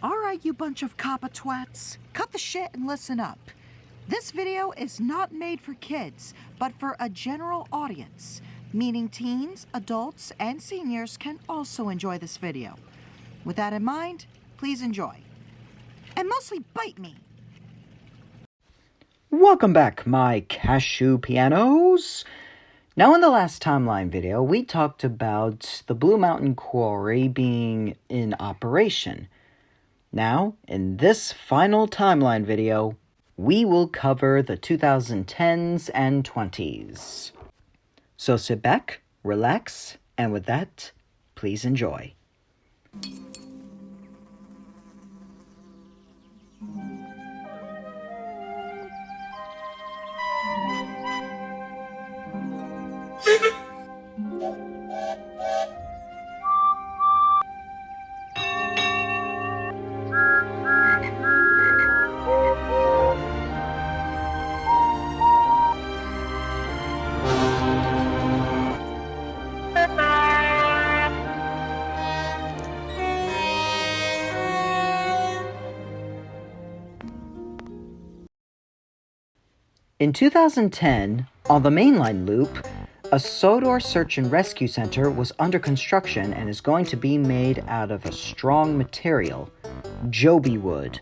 Alright, you bunch of COPPA twats, cut the shit and listen up. This video is not made for kids, but for a general audience, meaning teens, adults, and seniors can also enjoy this video. With that in mind, please enjoy. And mostly bite me. Welcome back, my cashew pianos. Now, in the last timeline video, we talked about the Blue Mountain Quarry being in operation. Now, in this final timeline video, we will cover the 2010s and 20s. So sit back, relax, and with that, please enjoy. In 2010, on the mainline loop, a Sodor search and rescue center was under construction and is going to be made out of a strong material, joby wood.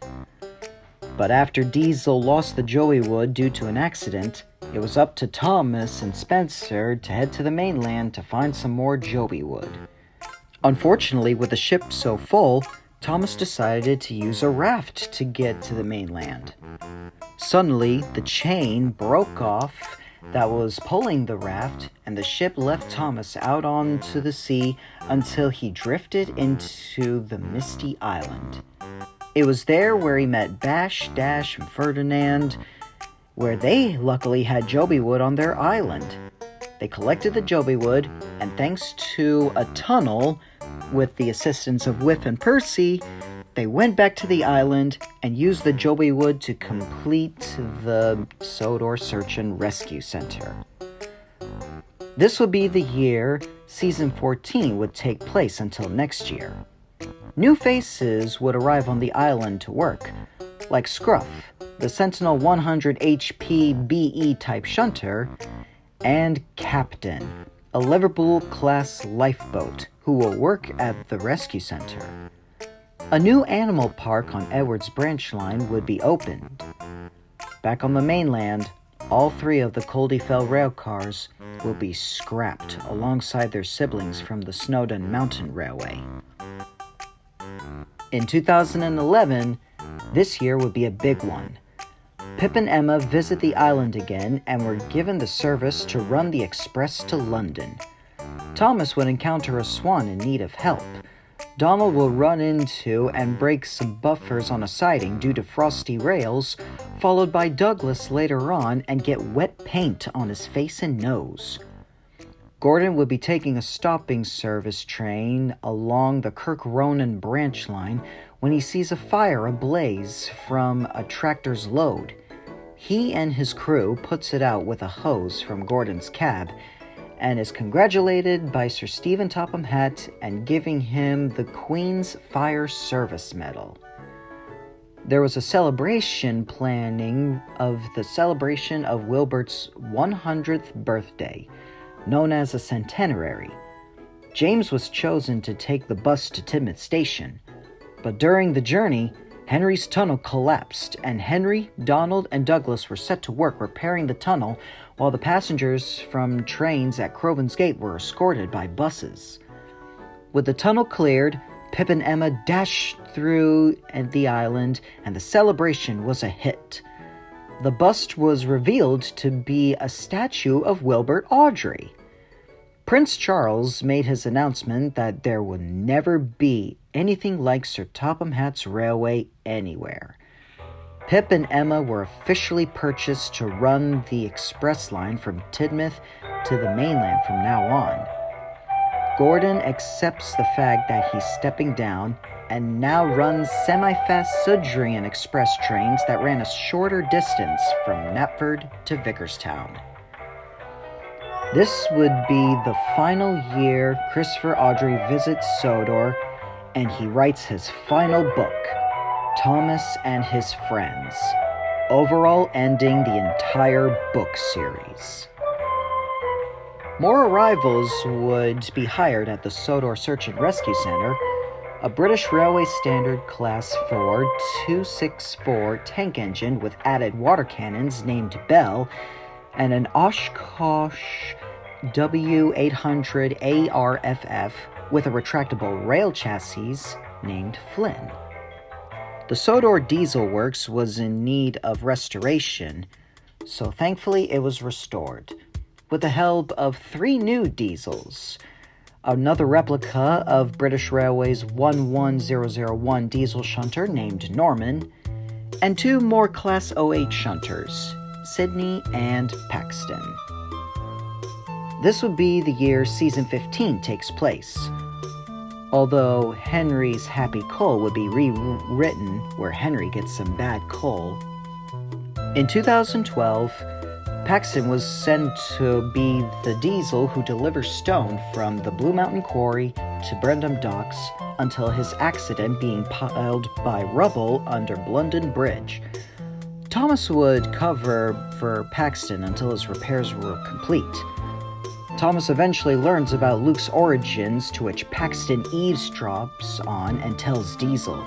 But after Diesel lost the joby wood due to an accident, it was up to Thomas and Spencer to head to the mainland to find some more joby wood. Unfortunately, with the ship so full, Thomas decided to use a raft to get to the mainland. Suddenly, the chain broke off that was pulling the raft, and the ship left Thomas out onto the sea until he drifted into the misty island. It was there where he met Bash, Dash, and Ferdinand, where they luckily had joby wood on their island. They collected the joby wood, and thanks to a tunnel, with the assistance of Whiff and Percy, they went back to the island and used the joby wood to complete the Sodor Search and Rescue Center. This would be the year Season 14 would take place until next year. New faces would arrive on the island to work, like Scruff, the Sentinel 100 HP BE type shunter, and Captain, a Liverpool-class lifeboat, who will work at the rescue center. A new animal park on Edwards Branch Line would be opened. Back on the mainland, all three of the Coldefell rail cars will be scrapped alongside their siblings from the Snowdon Mountain Railway. In 2011, this year would be a big one. Pip and Emma visit the island again and were given the service to run the express to London. Thomas would encounter a swan in need of help. Donald will run into and break some buffers on a siding due to frosty rails, followed by Douglas later on and get wet paint on his face and nose. Gordon would be taking a stopping service train along the Kirk Ronan branch line when he sees a fire ablaze from a tractor's load. He and his crew puts it out with a hose from Gordon's cab and is congratulated by Sir Stephen Topham Hatt and giving him the Queen's Fire Service Medal. There was a celebration planning of the celebration of Wilbert's 100th birthday, known as a centenary. James was chosen to take the bus to Tidmouth Station, but during the journey, Henry's tunnel collapsed, and Henry, Donald, and Douglas were set to work repairing the tunnel while the passengers from trains at Crovan's Gate were escorted by buses. With the tunnel cleared, Pip and Emma dashed through the island, and the celebration was a hit. The bust was revealed to be a statue of Wilbert Awdry. Prince Charles made his announcement that there would never be anything like Sir Topham Hatt's railway anywhere. Pip and Emma were officially purchased to run the express line from Tidmouth to the mainland from now on. Gordon accepts the fact that he's stepping down and now runs semi-fast Sudrian express trains that ran a shorter distance from Knapford to Vickerstown. This would be the final year Christopher Awdry visits Sodor, and he writes his final book, Thomas and His Friends, overall ending the entire book series. More arrivals would be hired at the Sodor Search and Rescue Center, a British Railway Standard Class 4 264 tank engine with added water cannons named Bell, and an Oshkosh W800 ARFF with a retractable rail chassis named Flynn. The Sodor Diesel Works was in need of restoration, so thankfully it was restored, with the help of 3 new diesels, another replica of British Railway's 11001 diesel shunter named Norman, and 2 more Class 08 shunters, Sydney and Paxton. This would be the year Season 15 takes place, although Henry's Happy Coal would be rewritten where Henry gets some bad coal. In 2012, Paxton was sent to be the diesel who delivers stone from the Blue Mountain Quarry to Brendam Docks until his accident being piled by rubble under London Bridge. Thomas would cover for Paxton until his repairs were complete. Thomas eventually learns about Luke's origins, to which Paxton eavesdrops on and tells Diesel.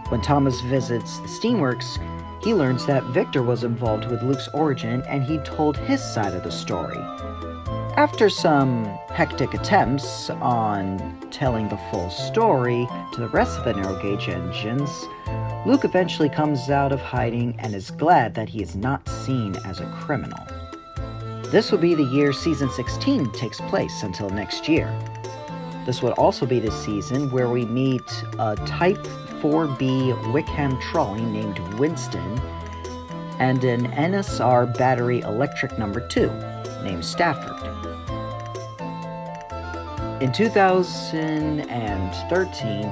When Thomas visits the steelworks, he learns that Victor was involved with Luke's origin and he told his side of the story. After some hectic attempts on telling the full story to the rest of the narrow gauge engines, Luke eventually comes out of hiding and is glad that he is not seen as a criminal. This would be the year Season 16 takes place until next year. This would also be the season where we meet a Type 4B Wickham trolley named Winston and an NSR battery electric number 2 named Stafford. In 2013,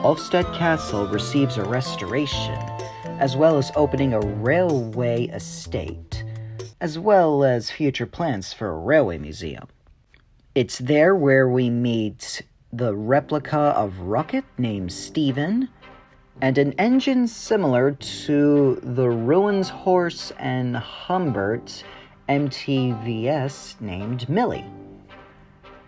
Ulfstead Castle receives a restoration, as well as opening a railway estate, as well as future plans for a railway museum. It's there where we meet the replica of Rocket named Stephen, and an engine similar to the Ruins Horse and Humbert MTVS named Millie.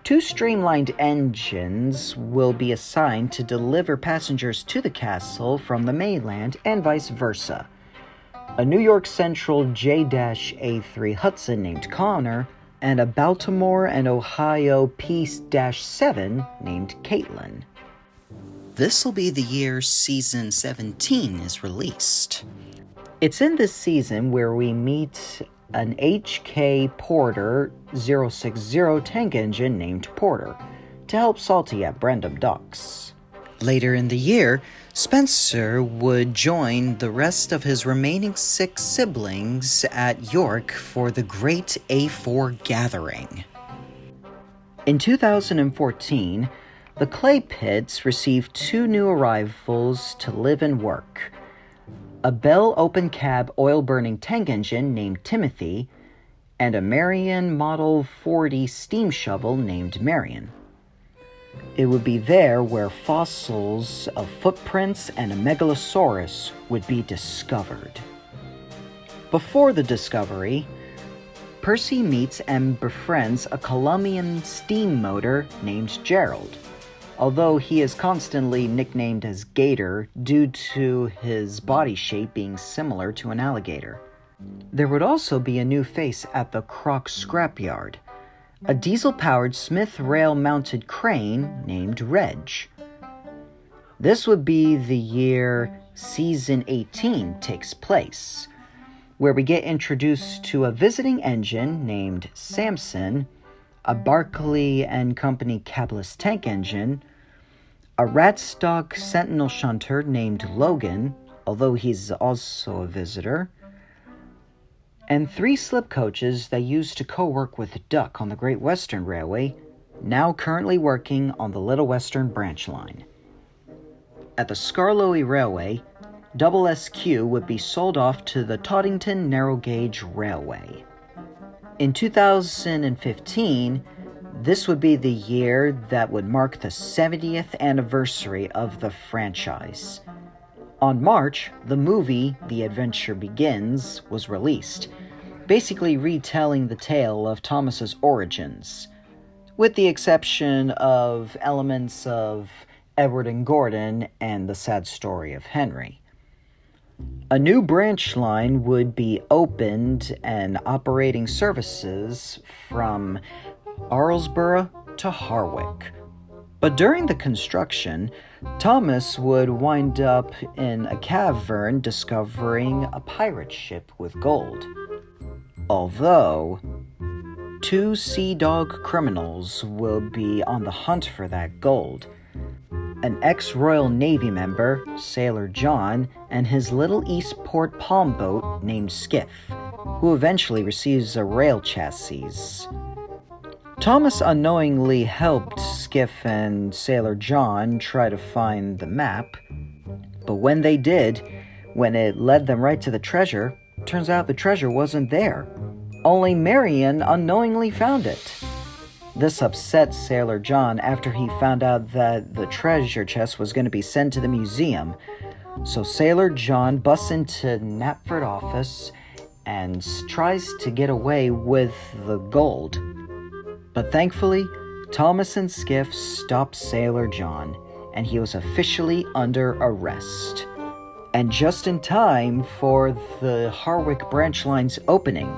2 streamlined engines will be assigned to deliver passengers to the castle from the mainland and vice versa. A New York Central J-A3 Hudson named Connor, and a Baltimore and Ohio P-7 named Caitlin. This will be the year Season 17 is released. It's in this season where we meet an HK Porter 060 tank engine named Porter to help Salty at Brendam Docks. Later in the year, Spencer would join the rest of his remaining 6 siblings at York for the Great A4 Gathering. In 2014, the Clay Pits received 2 new arrivals to live and work. A Bell open cab oil-burning tank engine named Timothy, and a Marion Model 40 steam shovel named Marion. It would be there where fossils of footprints and a megalosaurus would be discovered. Before the discovery, Percy meets and befriends a Colombian steam motor named Gerald, although he is constantly nicknamed as Gator due to his body shape being similar to an alligator. There would also be a new face at the Croc Scrapyard, a diesel-powered Smith rail-mounted crane named Reg. This would be the year Season 18 takes place, where we get introduced to a visiting engine named Samson, a Barclay and Company cabless tank engine, a Ratstock Sentinel shunter named Logan, although he's also a visitor, and 3 slip coaches that used to co-work with Duck on the Great Western Railway, now currently working on the Little Western branch line. At the Skarloey Railway, Double SQ would be sold off to the Toddington Narrow Gauge Railway. In 2015, this would be the year that would mark the 70th anniversary of the franchise. On March, the movie The Adventure Begins was released, basically retelling the tale of Thomas's origins, with the exception of elements of Edward and Gordon and the sad story of Henry. A new branch line would be opened and operating services from Arlesborough to Harwick. But during the construction, Thomas would wind up in a cavern discovering a pirate ship with gold. Although, 2 sea dog criminals will be on the hunt for that gold. An ex-Royal Navy member, Sailor John, and his little Eastport palm boat named Skiff, who eventually receives a rail chassis. Thomas unknowingly helped Skiff and Sailor John try to find the map, but when they did, when it led them right to the treasure, turns out the treasure wasn't there. Only Marion unknowingly found it. This upset Sailor John after he found out that the treasure chest was going to be sent to the museum. So Sailor John busts into Knapford office and tries to get away with the gold. But thankfully, Thomas and Skiff stopped Sailor John, and he was officially under arrest. And just in time for the Harwick branch line's opening.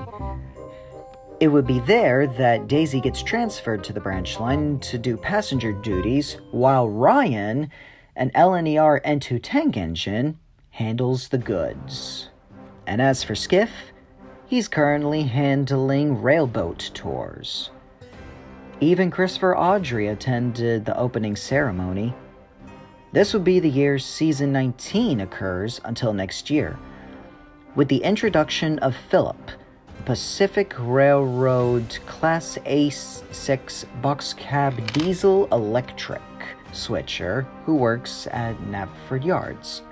It would be there that Daisy gets transferred to the branch line to do passenger duties, while Ryan, an LNER N2 tank engine, handles the goods. And as for Skiff, he's currently handling railboat tours. Even Christopher Audrey attended the opening ceremony. This would be the year Season 19 occurs until next year, with the introduction of Philip, Pacific Railroad Class A6 box cab diesel electric switcher who works at Knapford Yards.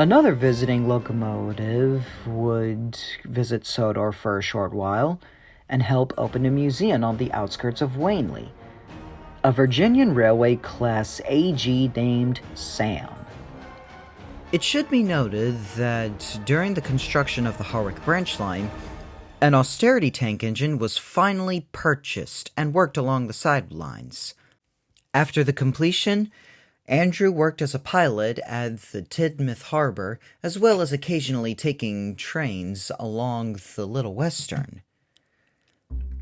Another visiting locomotive would visit Sodor for a short while and help open a museum on the outskirts of Wanley, a Virginian Railway Class AG named Sam. It should be noted that during the construction of the Harwick branch line, an austerity tank engine was finally purchased and worked along the sidelines. After the completion, Andrew worked as a pilot at the Tidmouth Harbor, as well as occasionally taking trains along the Little Western.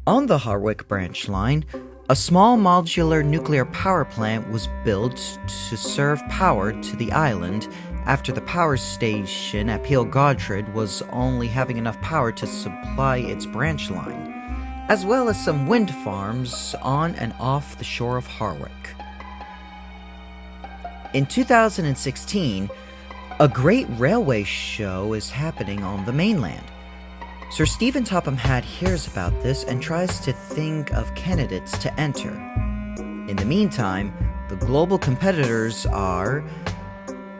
On the Harwick branch line, a small modular nuclear power plant was built to serve power to the island after the power station at Peel Godred was only having enough power to supply its branch line, as well as some wind farms on and off the shore of Harwick. In 2016, a great railway show is happening on the mainland. Sir Stephen Topham Hatt hears about this and tries to think of candidates to enter. In the meantime, the global competitors are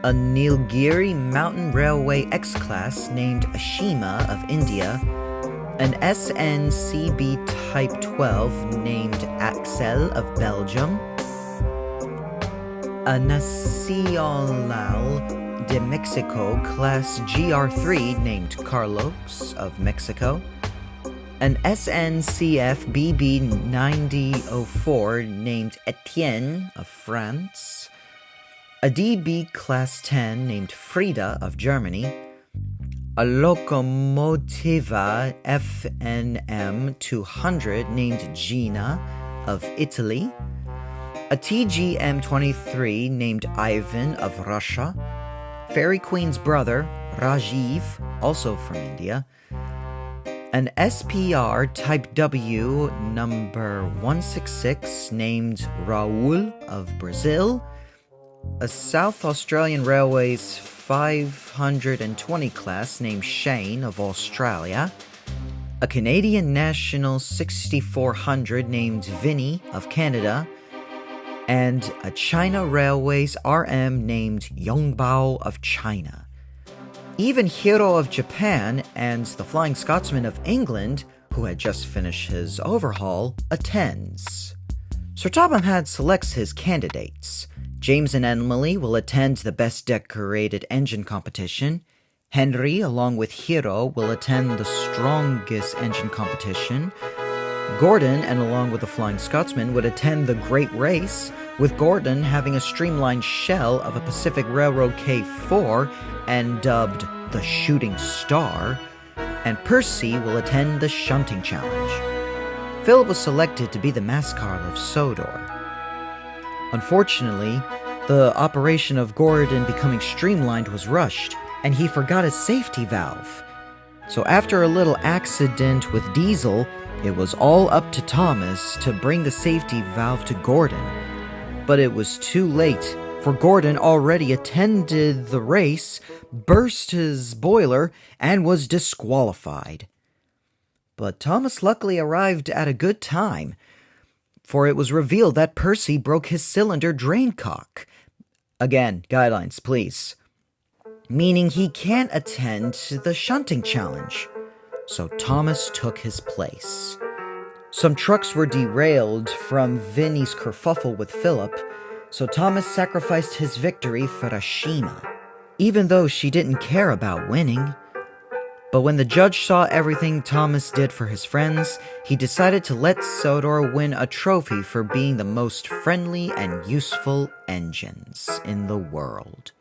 a Nilgiri Mountain Railway X-Class named Ashima of India, an SNCB Type 12 named Axel of Belgium, a Nacional de Mexico Class GR3 named Carlos of Mexico, an SNCF BB 9004 named Etienne of France, a DB Class 10 named Frida of Germany, a Locomotiva FNM 200 named Gina of Italy, a TGM 23 named Ivan of Russia, Fairy Queen's brother, Rajiv, also from India, an SPR Type W number 166 named Raul of Brazil, a South Australian Railways 520 class named Shane of Australia, a Canadian National 6400 named Vinny of Canada, and a China Railways RM named Yongbao of China. Even Hiro of Japan and the Flying Scotsman of England, who had just finished his overhaul, attends. Sir Topham Hatt selects his candidates, James and Emily will attend the Best Decorated Engine competition. Henry, along with Hiro, will attend the Strongest Engine competition. Gordon, and along with the Flying Scotsman, would attend the Great Race, with Gordon having a streamlined shell of a Pacific Railroad K4 and dubbed the Shooting Star, and Percy will attend the Shunting Challenge. Philip was selected to be the mascot of Sodor. Unfortunately, the operation of Gordon becoming streamlined was rushed, and he forgot his safety valve. So after a little accident with Diesel, it was all up to Thomas to bring the safety valve to Gordon. But it was too late, for Gordon already attended the race, burst his boiler, and was disqualified. But Thomas luckily arrived at a good time, for it was revealed that Percy broke his cylinder drain cock. Again, guidelines, please. Meaning he can't attend the Shunting Challenge. So Thomas took his place. Some trucks were derailed from Vinny's kerfuffle with Philip, so Thomas sacrificed his victory for Ashima, even though she didn't care about winning. But when the judge saw everything Thomas did for his friends, he decided to let Sodor win a trophy for being the most friendly and useful engines in the world.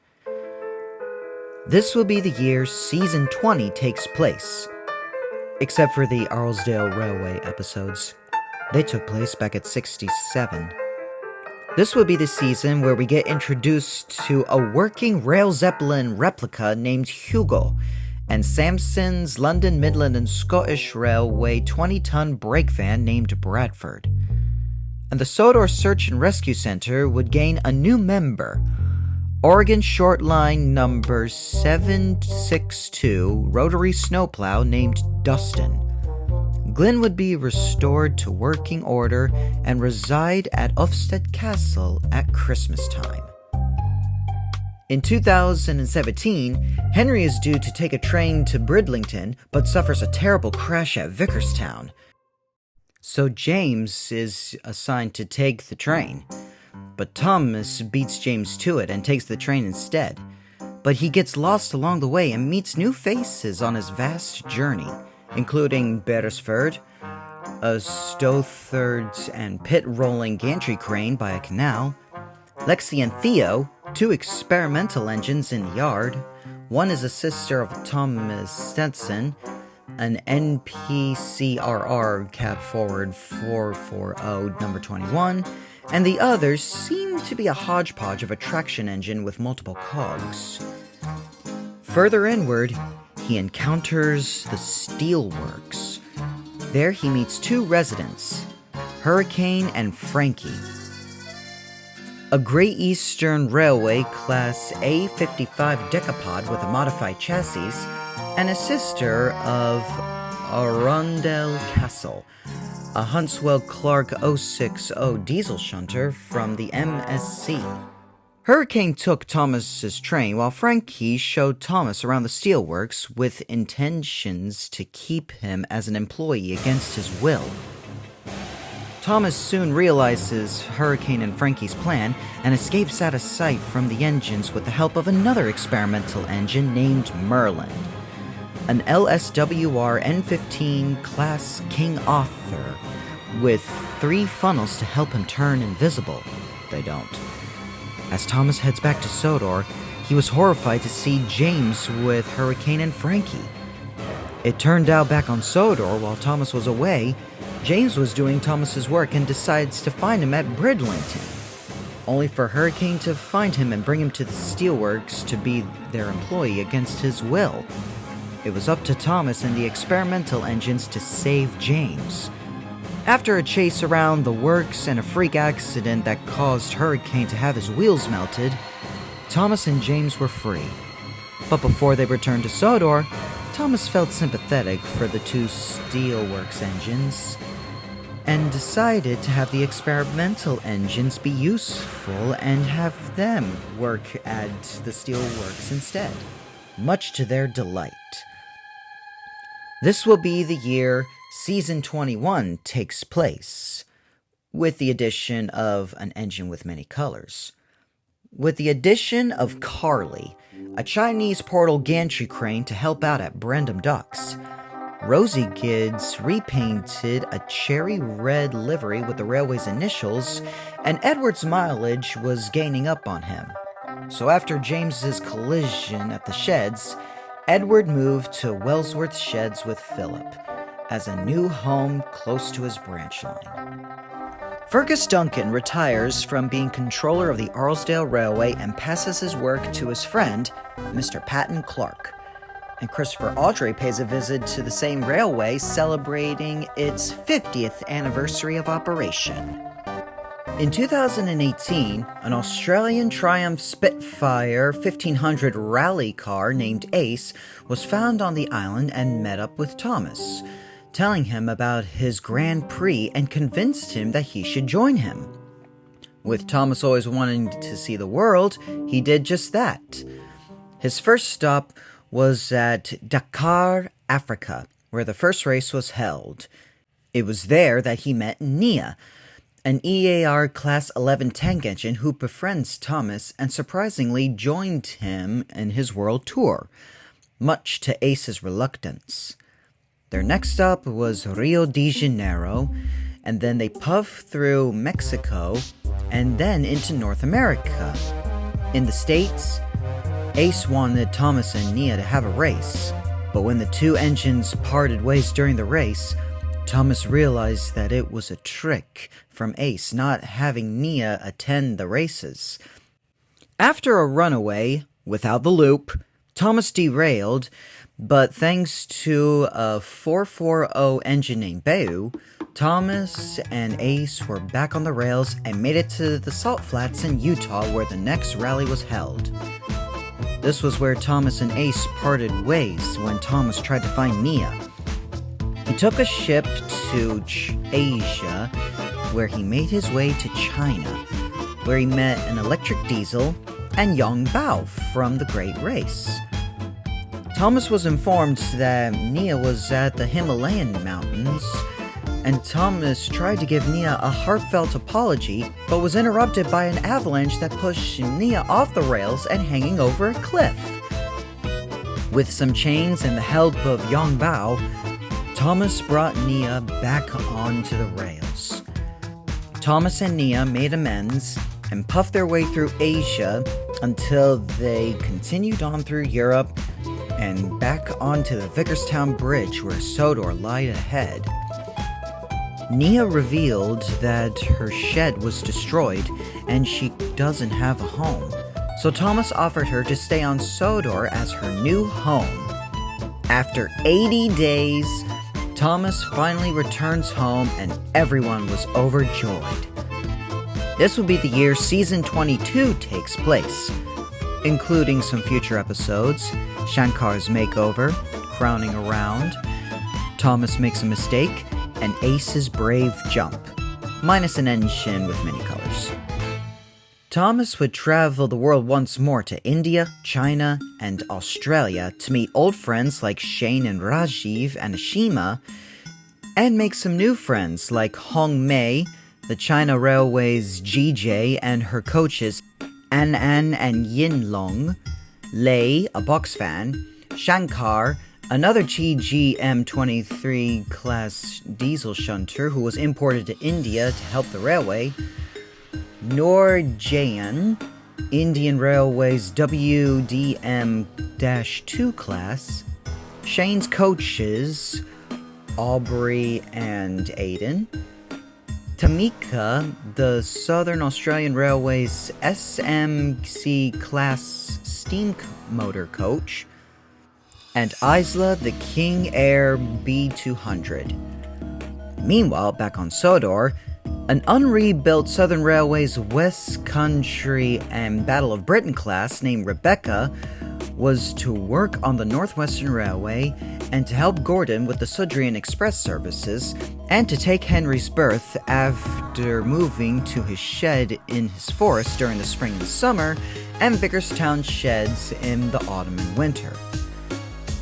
This will be the year Season 20 takes place, except for the Arlesdale Railway episodes. They took place back at 67. This will be the season where we get introduced to a working Rail Zeppelin replica named Hugo, and Samson's London, Midland and Scottish Railway 20-ton brake van named Bradford. And the Sodor Search and Rescue Center would gain a new member, Oregon Short Line number 762 rotary snowplow named Dustin. Glenn would be restored to working order and reside at Ufstead Castle at Christmas time. In 2017, Henry is due to take a train to Bridlington, but suffers a terrible crash at Vickerstown. So James is assigned to take the train. But Thomas beats James to it and takes the train instead. But he gets lost along the way and meets new faces on his vast journey, including Beresford, a Stothard and pit-rolling gantry crane by a canal, Lexi and Theo, two experimental engines in the yard. One is a sister of Thomas Stetson, an NPCRR cab forward 440 number 21, and the others seem to be a hodgepodge of a traction engine with multiple cogs. Further inward, he encounters the steelworks. There he meets two residents, Hurricane and Frankie. A Great Eastern Railway Class A55 decapod with a modified chassis, and a sister of Arundel Castle, a Huntswell Clark 060 diesel shunter from the MSC. Hurricane took Thomas's train while Frankie showed Thomas around the steelworks with intentions to keep him as an employee against his will. Thomas soon realizes Hurricane and Frankie's plan and escapes out of sight from the engines with the help of another experimental engine named Merlin, an LSWR N15 class King Arthur with 3 funnels to help him turn invisible. They don't. As Thomas heads back to Sodor, he was horrified to see James with Hurricane and Frankie. It turned out back on Sodor, while Thomas was away, James was doing Thomas's work and decides to find him at Bridlington, only for Hurricane to find him and bring him to the steelworks to be their employee against his will. It was up to Thomas and the experimental engines to save James. After a chase around the works and a freak accident that caused Hurricane to have his wheels melted, Thomas and James were free. But before they returned to Sodor, Thomas felt sympathetic for the 2 steelworks engines and decided to have the experimental engines be useful and have them work at the steelworks instead, much to their delight. This will be the year Season 21 takes place, with the addition of an engine with many colors. with the addition of Carly, a Chinese portal gantry crane to help out at Brendam Docks. Rosie Gids repainted a cherry red livery with the railway's initials, and Edward's mileage was gaining up on him. So after James's collision at the sheds, Edward moved to Wellsworth Sheds with Philip, as a new home close to his branch line. Fergus Duncan retires from being controller of the Arlesdale Railway and passes his work to his friend, Mr. Patton Clark. And Christopher Audrey pays a visit to the same railway, celebrating its 50th anniversary of operation. In 2018, an Australian Triumph Spitfire 1500 rally car named Ace was found on the island and met up with Thomas, telling him about his Grand Prix and convinced him that he should join him. With Thomas always wanting to see the world, he did just that. His first stop was at Dakar, Africa, where the first race was held. It was there that he met Nia, an EAR Class 11 tank engine who befriends Thomas and surprisingly joined him in his world tour, much to Ace's reluctance. Their next stop was Rio de Janeiro, and then they puffed through Mexico and then into North America. In the States, Ace wanted Thomas and Nia to have a race, but when the two engines parted ways during the race, Thomas realized that it was a trick from Ace not having Nia attend the races. After a runaway, without the loop, Thomas derailed, but thanks to a 440 engine named Beu, Thomas and Ace were back on the rails and made it to the Salt Flats in Utah where the next rally was held. This was where Thomas and Ace parted ways when Thomas tried to find Nia. He took a ship to Asia, where he made his way to China, where he met an electric diesel and Yong Bao from the Great Race. Thomas was informed that Nia was at the Himalayan mountains, and Thomas tried to give Nia a heartfelt apology, but was interrupted by an avalanche that pushed Nia off the rails and hanging over a cliff. With some chains and the help of Yong Bao, Thomas brought Nia back onto the rails. Thomas and Nia made amends and puffed their way through Asia until they continued on through Europe and back onto the Vickerstown Bridge where Sodor lied ahead. Nia revealed that her shed was destroyed and she doesn't have a home, so Thomas offered her to stay on Sodor as her new home. After 80 days, Thomas finally returns home and everyone was overjoyed. This will be the year Season 22 takes place, including some future episodes, Shankar's makeover, crowning around, Thomas makes a mistake, and Ace's brave jump, minus an engine with many colors. Thomas would travel the world once more to India, China, and Australia to meet old friends like Shane and Rajiv and Ashima, and make some new friends like Hong Mei, the China Railway's GJ and her coaches An and Yin Long, Lei, a box fan, Shankar, another TGM-23 class diesel shunter who was imported to India to help the railway, Noor Jayan, Indian Railway's WDM-2 class, Shane's coaches, Aubrey and Aiden, Tamika, the Southern Australian Railway's SMC class steam motor coach, and Isla, the King Air B200. Meanwhile, back on Sodor, an unrebuilt Southern Railway's West Country and Battle of Britain class named Rebecca was to work on the Northwestern Railway and to help Gordon with the Sudrian Express services and to take Henry's berth after moving to his shed in his forest during the spring and summer and Vickerstown sheds in the autumn and winter.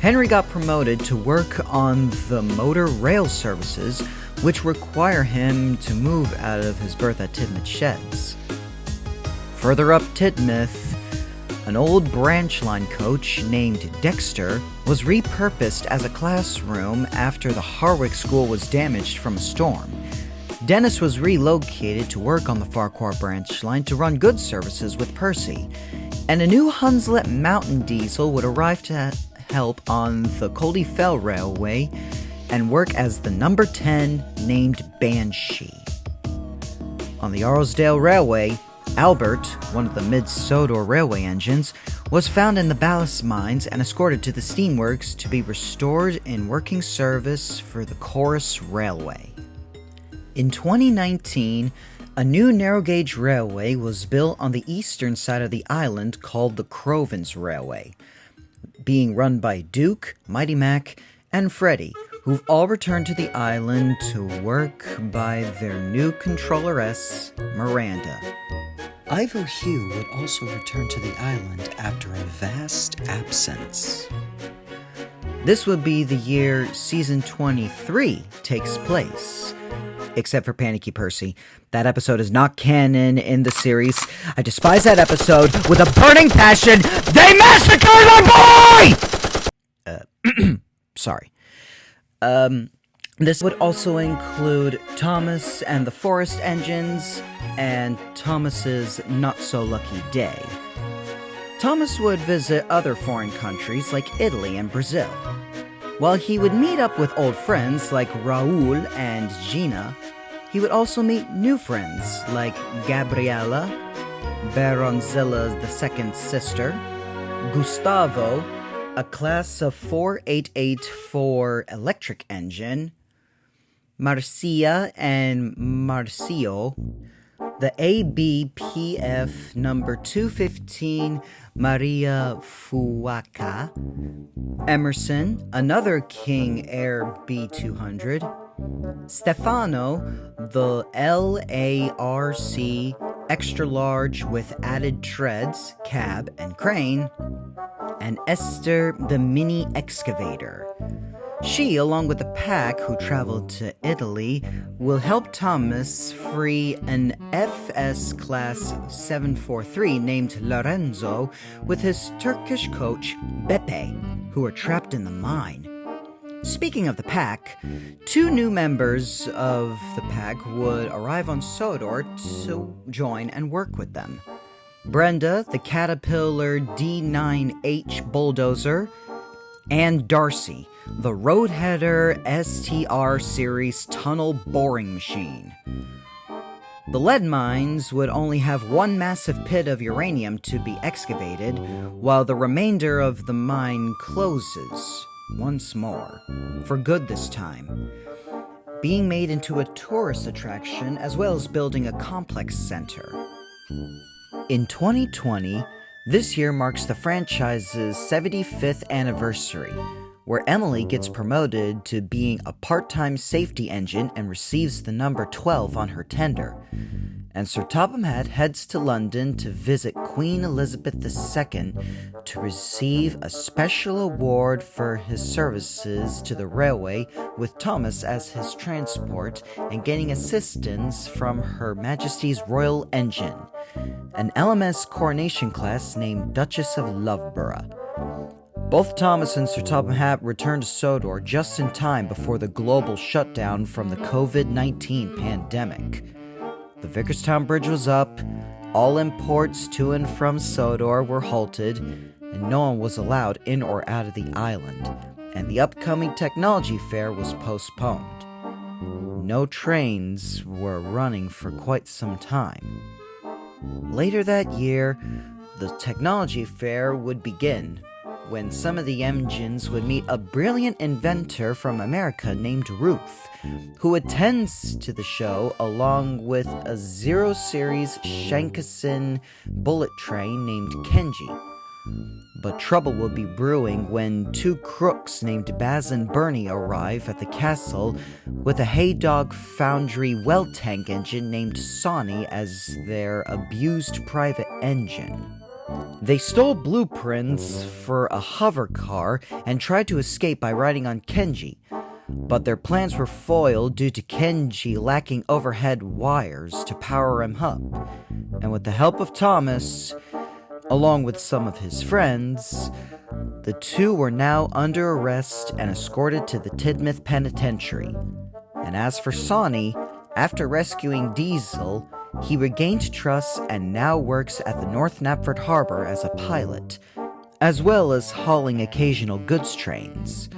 Henry got promoted to work on the motor rail services, which require him to move out of his berth at Tidmouth Sheds. Further up Tidmouth, an old branch line coach named Dexter was repurposed as a classroom after the Harwick school was damaged from a storm. Dennis was relocated to work on the Farquhar branch line to run goods services with Percy, and a new Hunslet Mountain diesel would arrive to help on the Coldy Fell Railway and work as the number 10 named Banshee. On the Arlesdale Railway, Albert, one of the mid-Sodor railway engines, was found in the ballast mines and escorted to the steamworks to be restored in working service for the Corus Railway. In 2019, a new narrow-gauge railway was built on the eastern side of the island called the Crovens Railway, being run by Duke, Mighty Mac, and Freddie, who've all returned to the island to work by their new controlleress, Miranda. Ivo Hugh would also return to the island after a vast absence. This would be the year Season 23 takes place. Except for Panicky Percy. That episode is not canon in the series. I despise that episode with a burning passion. They massacred my boy! Sorry. This would also include Thomas and the Forest Engines, and Thomas's not-so-lucky day. Thomas would visit other foreign countries like Italy and Brazil. While he would meet up with old friends like Raul and Gina, he would also meet new friends like Gabriella, Baronzilla's second sister, Gustavo, a class of 4884 electric engine, Marcia and Marcio, the ABPF number 215 Maria Fuaca, Emerson, another King Air B200, Stefano, the LARC extra large with added treads, cab, and crane, and Esther, the mini excavator. She, along with the pack who traveled to Italy, will help Thomas free an FS Class 743 named Lorenzo with his Turkish coach, Beppe, who are trapped in the mine. Speaking of the pack, 2 new members of the pack would arrive on Sodor to join and work with them. Brenda, the Caterpillar D9H bulldozer, and Darcy, the Roadheader STR series tunnel boring machine. The lead mines would only have one massive pit of uranium to be excavated, while the remainder of the mine closes once more, for good this time, being made into a tourist attraction as well as building a complex center. In 2020, this year marks the franchise's 75th anniversary, where Emily gets promoted to being a part-time safety engine and receives the number 12 on her tender. And Sir Topham Hatt heads to London to visit Queen Elizabeth II to receive a special award for his services to the railway, with Thomas as his transport and getting assistance from Her Majesty's Royal Engine, an LMS coronation class named Duchess of Loughborough. Both Thomas and Sir Topham Hatt returned to Sodor just in time before the global shutdown from the COVID-19 pandemic. The Vickerstown Bridge was up, all imports to and from Sodor were halted, and no one was allowed in or out of the island, and the upcoming technology fair was postponed. No trains were running for quite some time. Later that year, the technology fair would begin, when some of the engines would meet a brilliant inventor from America named Ruth, who attends to the show along with a Zero Series Shankason bullet train named Kenji. But trouble will be brewing when 2 crooks named Baz and Bernie arrive at the castle with a Haydog Foundry well tank engine named Sonny as their abused private engine. They stole blueprints for a hover car and tried to escape by riding on Kenji, but their plans were foiled due to Kenji lacking overhead wires to power him up. And with the help of Thomas, along with some of his friends, the two were now under arrest and escorted to the Tidmouth Penitentiary. And as for Sonny, after rescuing Diesel, he regained trust and now works at the North Knapford Harbor as a pilot, as well as hauling occasional goods trains.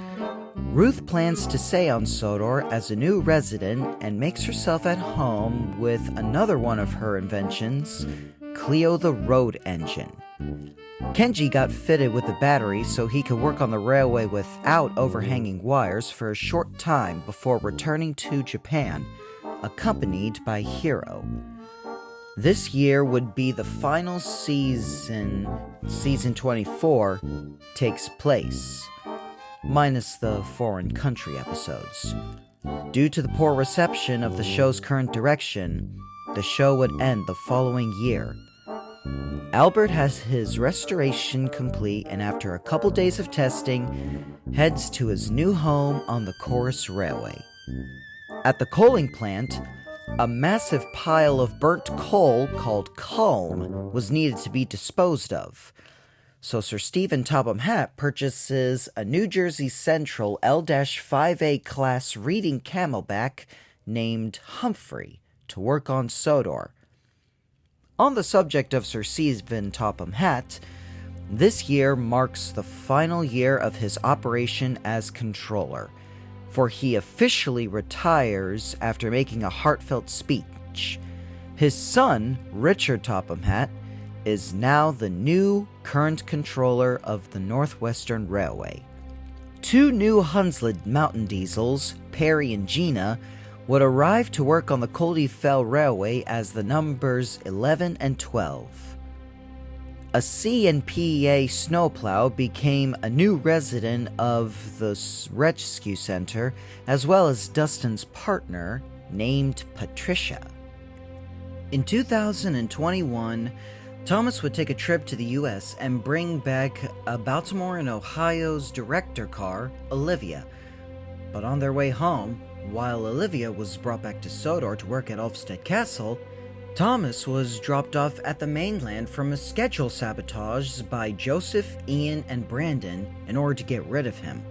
Ruth plans to stay on Sodor as a new resident and makes herself at home with another one of her inventions, Cleo the road engine. Kenji got fitted with a battery so he could work on the railway without overhanging wires for a short time before returning to Japan, accompanied by Hiro. This year would be the final season 24 takes place, minus the foreign country episodes. Due to the poor reception of the show's current direction, the show would end the following year. Albert has his restoration complete and after a couple days of testing, heads to his new home on the Chorus Railway. At the coaling plant, a massive pile of burnt coal called culm was needed to be disposed of. So Sir Stephen Topham Hatt purchases a New Jersey Central L-5A class reading camelback named Humphrey to work on Sodor. On the subject of Sir Stephen Topham Hatt, this year marks the final year of his operation as controller, for he officially retires after making a heartfelt speech. His son, Richard Topham Hatt, is now the new current controller of the Northwestern Railway. Two new Hunslet mountain diesels, Perry and Gina, would arrive to work on the Coldy Fell Railway as the numbers 11 and 12. A C&PA snowplow became a new resident of the rescue center, as well as Dustin's partner, named Patricia. In 2021, Thomas would take a trip to the US and bring back a Baltimore and Ohio's director car, Olivia. But on their way home, while Olivia was brought back to Sodor to work at Ulfstead Castle, Thomas was dropped off at the mainland from a schedule sabotage by Joseph, Ian, and Brandon in order to get rid of him.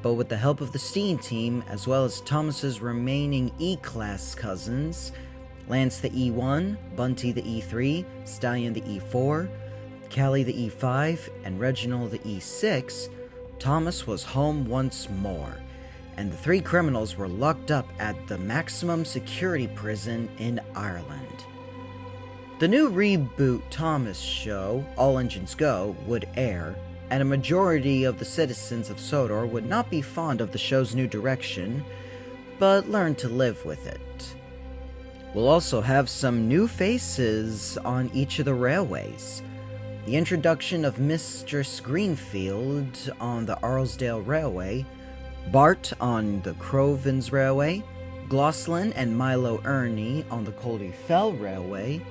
But with the help of the Steam team, as well as Thomas's remaining E-class cousins, Lance the E1, Bunty the E3, Stallion the E4, Callie the E5, and Reginald the E6, Thomas was home once more, and the three criminals were locked up at the maximum security prison in Ireland. The new reboot Thomas show, All Engines Go, would air, and a majority of the citizens of Sodor would not be fond of the show's new direction, but learn to live with it. We'll also have some new faces on each of the railways. The introduction of Mistress Greenfield on the Arlesdale Railway, Bart on the Crovens Railway, Glosslyn and Milo Ernie on the Coldy Fell Railway,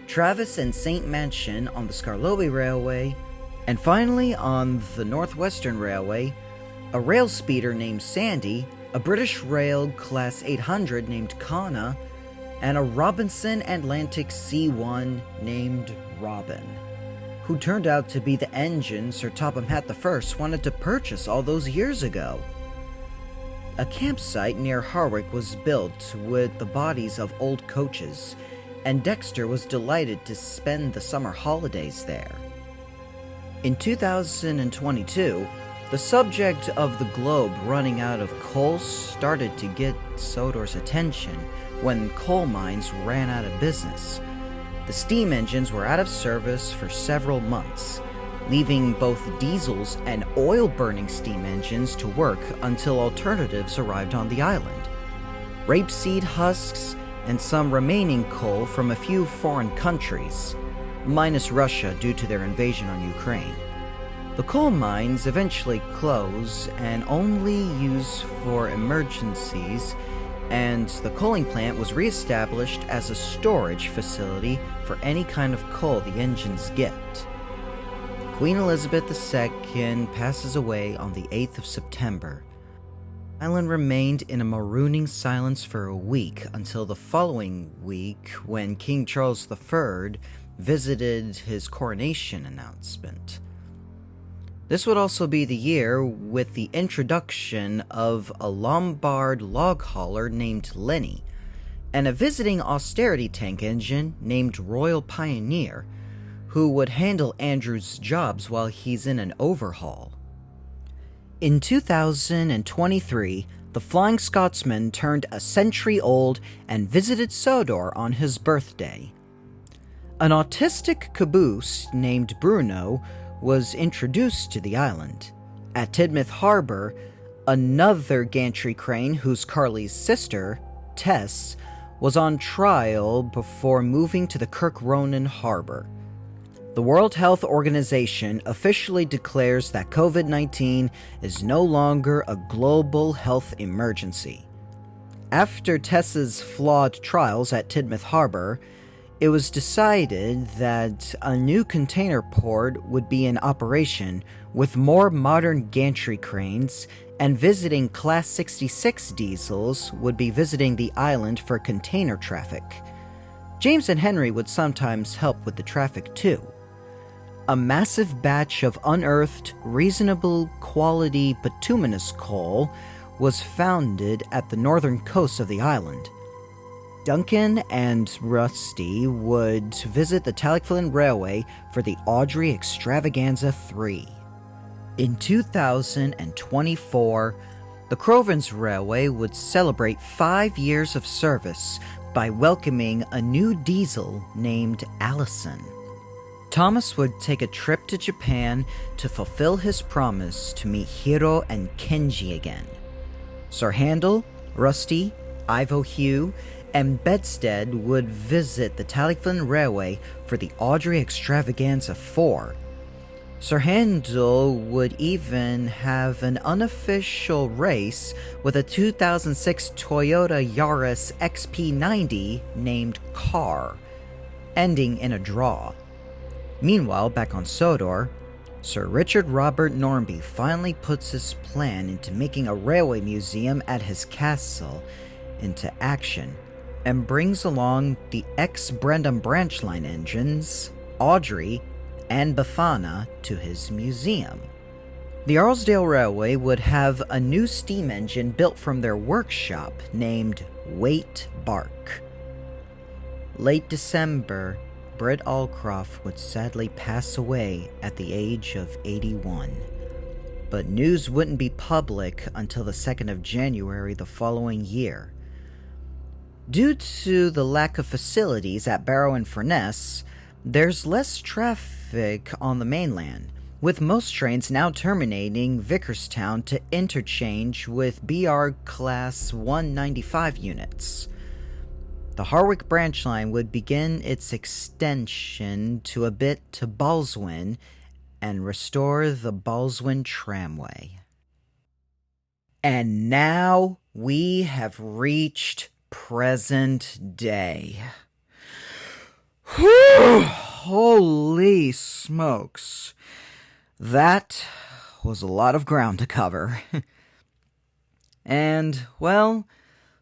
Travis and St. Mansion on the Skarlobe Railway, and finally on the Northwestern Railway, a rail speeder named Sandy, a British Rail Class 800 named Kana, and a Robinson Atlantic C1 named Robin, who turned out to be the engine Sir Topham Hatt I wanted to purchase all those years ago. A campsite near Harwick was built with the bodies of old coaches, and Dexter was delighted to spend the summer holidays there. In 2022, the subject of the globe running out of coal started to get Sodor's attention when coal mines ran out of business. The steam engines were out of service for several months, leaving both diesels and oil-burning steam engines to work until alternatives arrived on the island. Rapeseed husks and some remaining coal from a few foreign countries, minus Russia due to their invasion on Ukraine. The coal mines eventually close and only used for emergencies, and the coaling plant was re-established as a storage facility for any kind of coal the engines get. Queen Elizabeth II passes away on the 8th of September. The island remained in a marooning silence for a week until the following week when King Charles III visited his coronation announcement. This would also be the year with the introduction of a Lombard log hauler named Lenny, and a visiting austerity tank engine named Royal Pioneer, who would handle Andrew's jobs while he's in an overhaul. In 2023, the Flying Scotsman turned a century old and visited Sodor on his birthday. An autistic caboose named Bruno was introduced to the island. At Tidmouth Harbor, another gantry crane whose Carly's sister, Tess, was on trial before moving to the Kirk Ronan Harbor. The World Health Organization officially declares that COVID-19 is no longer a global health emergency. After Tess's flawed trials at Tidmouth Harbor, it was decided that a new container port would be in operation with more modern gantry cranes, and visiting Class 66 diesels would be visiting the island for container traffic. James and Henry would sometimes help with the traffic too. A massive batch of unearthed, reasonable quality bituminous coal was founded at the northern coast of the island. Duncan and Rusty would visit the Tallyflin Railway for the Audrey Extravaganza 3. In 2024, the Crovens Railway would celebrate 5 years of service by welcoming a new diesel named Allison. Thomas would take a trip to Japan to fulfill his promise to meet Hiro and Kenji again. Sir Handel, Rusty, Ivo Hugh, and Bedstead would visit the Tallyflin Railway for the Audrey Extravaganza 4. Sir Handel would even have an unofficial race with a 2006 Toyota Yaris XP90 named Car, ending in a draw. Meanwhile, back on Sodor, Sir Richard Robert Norby finally puts his plan into making a railway museum at his castle into action, and brings along the ex-Brendam branch line engines, Audrey, and Bafana to his museum. The Arlesdale Railway would have a new steam engine built from their workshop named Waite Bark. Late December, Britt Allcroft would sadly pass away at the age of 81. But news wouldn't be public until the 2nd of January the following year. Due to the lack of facilities at Barrow and Furness, there's less traffic on the mainland, with most trains now terminating Vickerstown to interchange with BR Class 195 units. The Harwick branch line would begin its extension to a bit to Balswyn and restore the Balswyn Tramway. And now we have reached present day. Whew, holy smokes. That was a lot of ground to cover. And, well,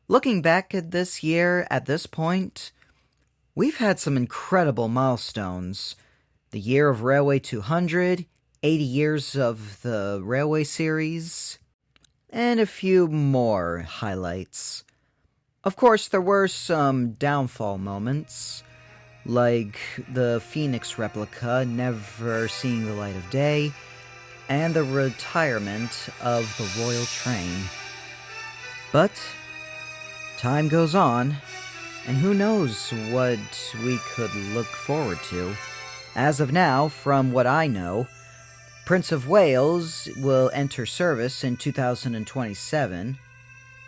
looking back at this year at this point, we've had some incredible milestones. The year of Railway 200, 80 years of the Railway series, and a few more highlights. Of course, there were some downfall moments, like the Phoenix replica never seeing the light of day, and the retirement of the Royal Train. But time goes on, and who knows what we could look forward to. As of now, from what I know, Prince of Wales will enter service in 2027,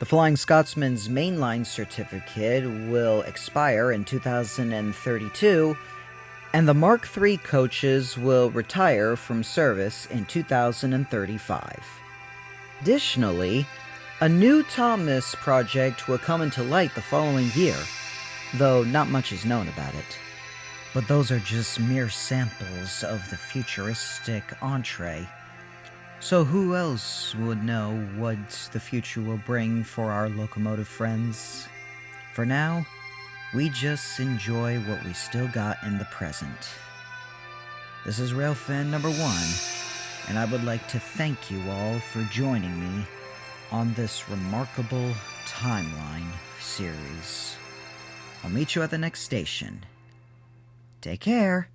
the Flying Scotsman's mainline certificate will expire in 2032, and the Mark III coaches will retire from service in 2035. Additionally, a new Thomas project will come into light the following year, though not much is known about it. But those are just mere samples of the futuristic entree. So who else would know what the future will bring for our locomotive friends? For now, we just enjoy what we still got in the present. This is Railfan number 1, and I would like to thank you all for joining me on this remarkable timeline series. I'll meet you at the next station. Take care.